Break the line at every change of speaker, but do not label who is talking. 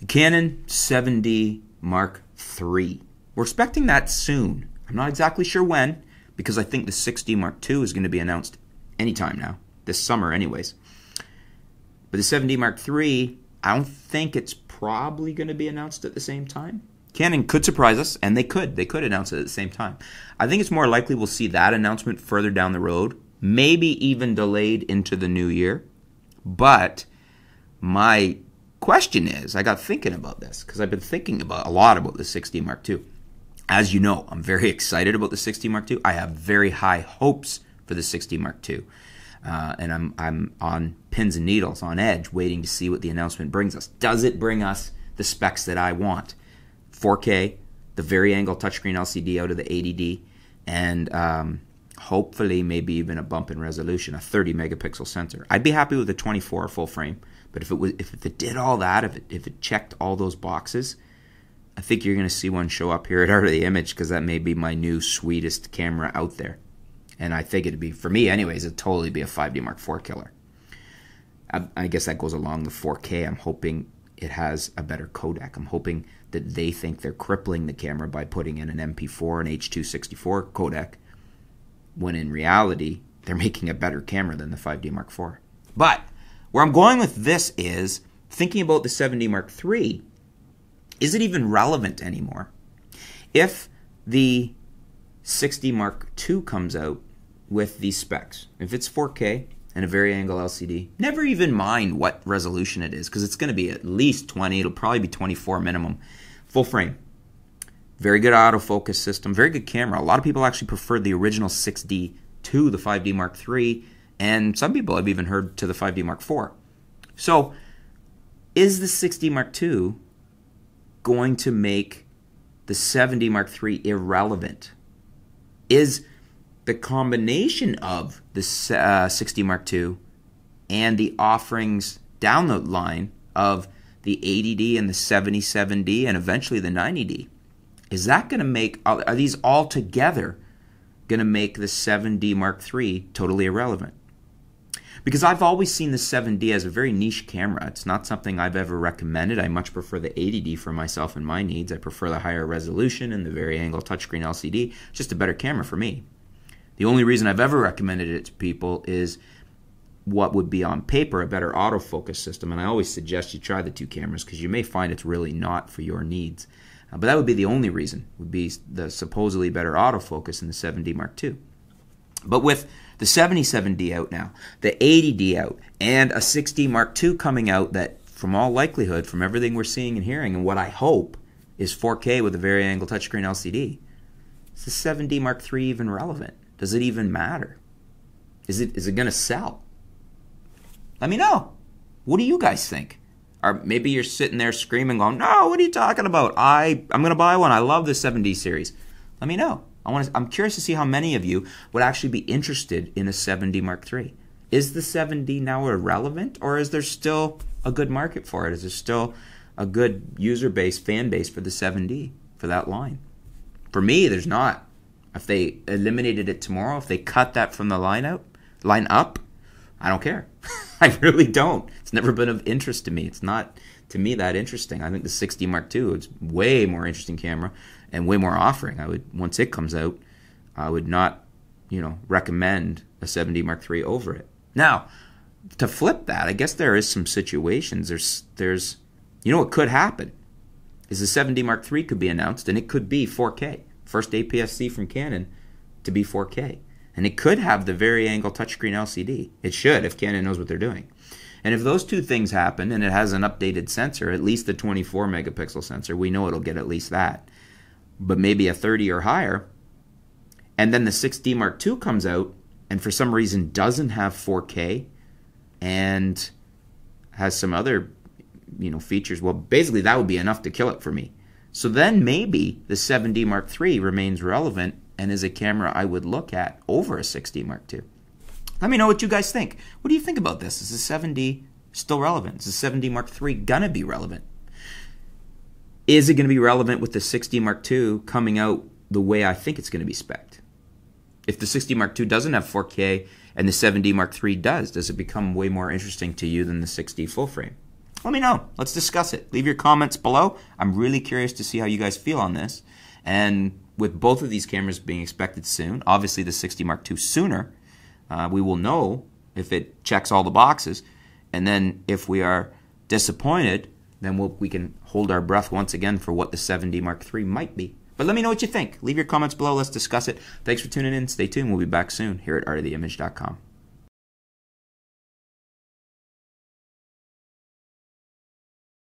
The Canon 7D Mark III. We're expecting that soon. I'm not exactly sure when, because I think the 6D Mark II is going to be announced anytime now, this summer anyways. But the 7D Mark III, I don't think it's probably going to be announced at the same time. Canon could surprise us, and they could announce it at the same time. I think it's more likely we'll see that announcement further down the road, maybe even delayed into the new year. But my question is, I got thinking about this, because I've been thinking a lot about the 6D Mark II. As you know, I'm very excited about the 6D Mark II. I have very high hopes for the 6D Mark II. And I'm on pins and needles, on edge, waiting to see what the announcement brings us. Does it bring us the specs that I want? 4K, the vari-angle touchscreen LCD out of the 80D, and hopefully maybe even a bump in resolution, a 30 megapixel sensor. I'd be happy with a 24 full frame, but if it did all that, if it checked all those boxes, I think you're going to see one show up here at Art of the Image, because that may be my new sweetest camera out there. And I think it'd be, for me anyways, it'd totally be a 5D Mark IV killer. I guess that goes along with 4K. I'm hoping it has a better codec. I'm hoping that they think they're crippling the camera by putting in an MP4 and H.264 codec, when in reality, they're making a better camera than the 5D Mark IV. But where I'm going with this is, thinking about the 7D Mark III, is it even relevant anymore? If the 6D Mark II comes out with these specs, if it's 4K and a vari-angle LCD, never even mind what resolution it is, because it's going to be at least 20, it'll probably be 24 minimum, full frame, very good autofocus system, very good camera. A lot of people actually prefer the original 6D to the 5D Mark III, and some people I've even heard to the 5D Mark IV. So, is the 6D Mark II going to make the 7D Mark III irrelevant? Is the combination of the 6D Mark II and the offerings down the line of the 80D and the 77D and eventually the 90D, is that going to make, are these all together going to make the 7D Mark III totally irrelevant? Because I've always seen the 7D as a very niche camera. It's not something I've ever recommended. I much prefer the 80D for myself and my needs. I prefer the higher resolution and the vari-angle touchscreen LCD. It's just a better camera for me. The only reason I've ever recommended it to people is what would be on paper a better autofocus system. And I always suggest you try the two cameras, because you may find it's really not for your needs. But that would be the only reason, would be the supposedly better autofocus in the 7D Mark II. But with the 77D out now, the 80D out, and a 6D Mark II coming out that, from all likelihood, from everything we're seeing and hearing, and what I hope is 4K with a vari-angle touchscreen LCD, is the 7D Mark III even relevant? Does it even matter? Is it going to sell? Let me know. What do you guys think? Or maybe you're sitting there screaming, going, "No, what are you talking about? I'm going to buy one. I love the 7D series." Let me know. I'm curious to see how many of you would actually be interested in a 7D Mark III. Is the 7D now irrelevant, or is there still a good market for it? Is there still a good user base, fan base for the 7D, for that line? For me, there's not. If they eliminated it tomorrow, if they cut that from the line up, I don't care. I really don't. It's never been of interest to me. It's not, to me, that interesting. I think the 6D Mark II is way more interesting camera and way more offering. Once it comes out, I would not, recommend a 7D Mark III over it. Now, to flip that, I guess there is some situations. There's what could happen is the 7D Mark III could be announced, and it could be 4K. First APS-C from Canon to be 4K. And it could have the vari-angle touchscreen LCD. It should, if Canon knows what they're doing. And if those two things happen, and it has an updated sensor, at least the 24 megapixel sensor, we know it'll get at least that, but maybe a 30 or higher, and then the 6D Mark II comes out, and for some reason doesn't have 4K, and has some other features, well, basically that would be enough to kill it for me. So then maybe the 7D Mark III remains relevant and is a camera I would look at over a 6D Mark II. Let me know what you guys think. What do you think about this? Is the 7D still relevant? Is the 7D Mark III gonna be relevant? Is it gonna be relevant with the 6D Mark II coming out the way I think it's gonna be spec'd? If the 6D Mark II doesn't have 4K and the 7D Mark III does it become way more interesting to you than the 6D full frame? Let me know. Let's discuss it. Leave your comments below. I'm really curious to see how you guys feel on this. And with both of these cameras being expected soon, obviously the 60 Mark II sooner, we will know if it checks all the boxes. And then if we are disappointed, then we can hold our breath once again for what the 7D Mark III might be. But let me know what you think. Leave your comments below. Let's discuss it. Thanks for tuning in. Stay tuned. We'll be back soon here at artoftheimage.com.